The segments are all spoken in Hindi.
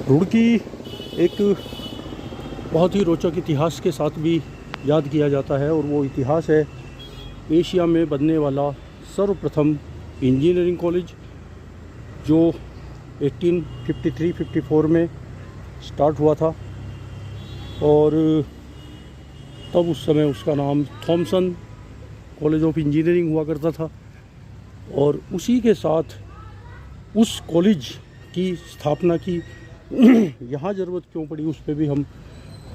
रुड़की एक बहुत ही रोचक इतिहास के साथ भी याद किया जाता है, और वो इतिहास है एशिया में बनने वाला सर्वप्रथम इंजीनियरिंग कॉलेज जो 1853-54 में स्टार्ट हुआ था। और तब उस समय उसका नाम थॉमसन कॉलेज ऑफ इंजीनियरिंग हुआ करता था। और उसी के साथ उस कॉलेज की स्थापना की यहाँ ज़रूरत क्यों पड़ी, उस पर भी हम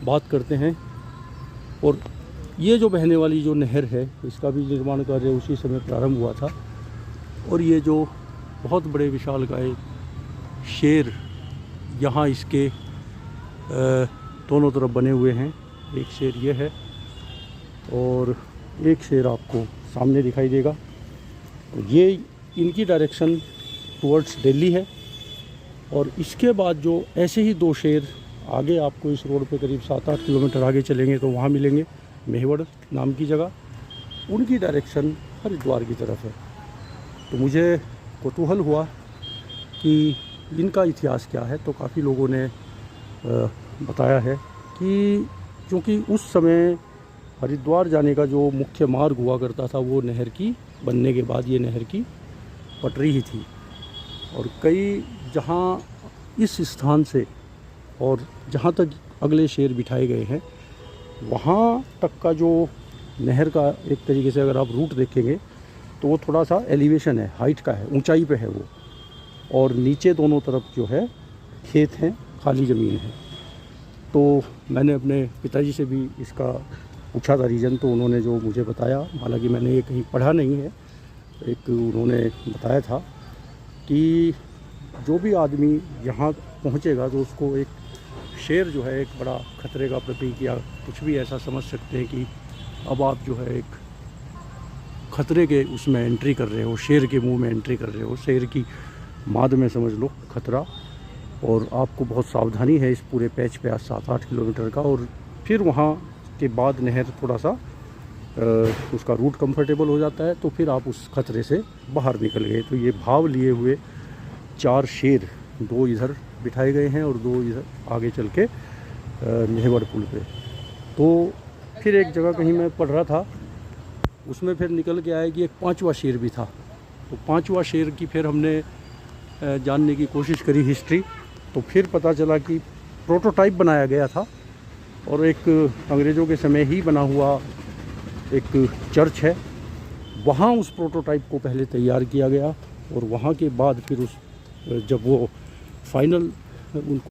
बात करते हैं। और ये जो बहने वाली जो नहर है, इसका भी निर्माण कार्य उसी समय प्रारंभ हुआ था। और ये जो बहुत बड़े विशालकाय शेर यहाँ इसके दोनों तरफ बने हुए हैं, एक शेर ये है और एक शेर आपको सामने दिखाई देगा। तो ये इनकी डायरेक्शन टुवर्ड्स दिल्ली है। और इसके बाद जो ऐसे ही दो शेर आगे आपको इस रोड पे करीब 7-8 किलोमीटर आगे चलेंगे तो वहाँ मिलेंगे, मेहवड़ नाम की जगह। उनकी डायरेक्शन हरिद्वार की तरफ है। तो मुझे कौतूहल हुआ कि इनका इतिहास क्या है। तो काफ़ी लोगों ने बताया है कि क्योंकि उस समय हरिद्वार जाने का जो मुख्य मार्ग हुआ करता था वो नहर की बनने के बाद ये नहर की पटरी ही थी। और कई जहाँ इस स्थान से और जहाँ तक अगले शेर बिठाए गए हैं वहाँ तक का जो नहर का एक तरीके से अगर आप रूट देखेंगे तो वो थोड़ा सा एलिवेशन है, हाइट का है, ऊंचाई पे है वो। और नीचे दोनों तरफ जो है खेत हैं, खाली ज़मीन है। तो मैंने अपने पिताजी से भी इसका पूछा था रीज़न, तो उन्होंने जो मुझे बताया, हालांकि मैंने ये कहीं पढ़ा नहीं है, एक उन्होंने बताया था कि जो भी आदमी यहाँ पहुँचेगा तो उसको एक शेर जो है एक बड़ा खतरे का प्रतीक या कुछ भी ऐसा समझ सकते हैं कि अब आप जो है एक खतरे के उसमें एंट्री कर रहे हो, शेर के मुंह में एंट्री कर रहे हो, शेर की माद में समझ लो खतरा। और आपको बहुत सावधानी है इस पूरे पैच पे 7-8 किलोमीटर का। और फिर वहाँ के बाद नहर थोड़ा सा उसका रूट कंफर्टेबल हो जाता है, तो फिर आप उस खतरे से बाहर निकल गए। तो ये भाव लिए हुए 4 शेर, 2 इधर बिठाए गए हैं और 2 इधर आगे चल के मेहवड़ पुल पे। तो फिर एक जगह कहीं मैं पढ़ रहा था, उसमें फिर निकल के आया कि एक 5वां शेर भी था। तो 5वां शेर की फिर हमने जानने की कोशिश करी हिस्ट्री। तो फिर पता चला कि प्रोटोटाइप बनाया गया था और एक अंग्रेज़ों के समय ही बना हुआ एक चर्च है, वहाँ उस प्रोटोटाइप को पहले तैयार किया गया। और वहाँ के बाद फिर उस जब वो फाइनल उनको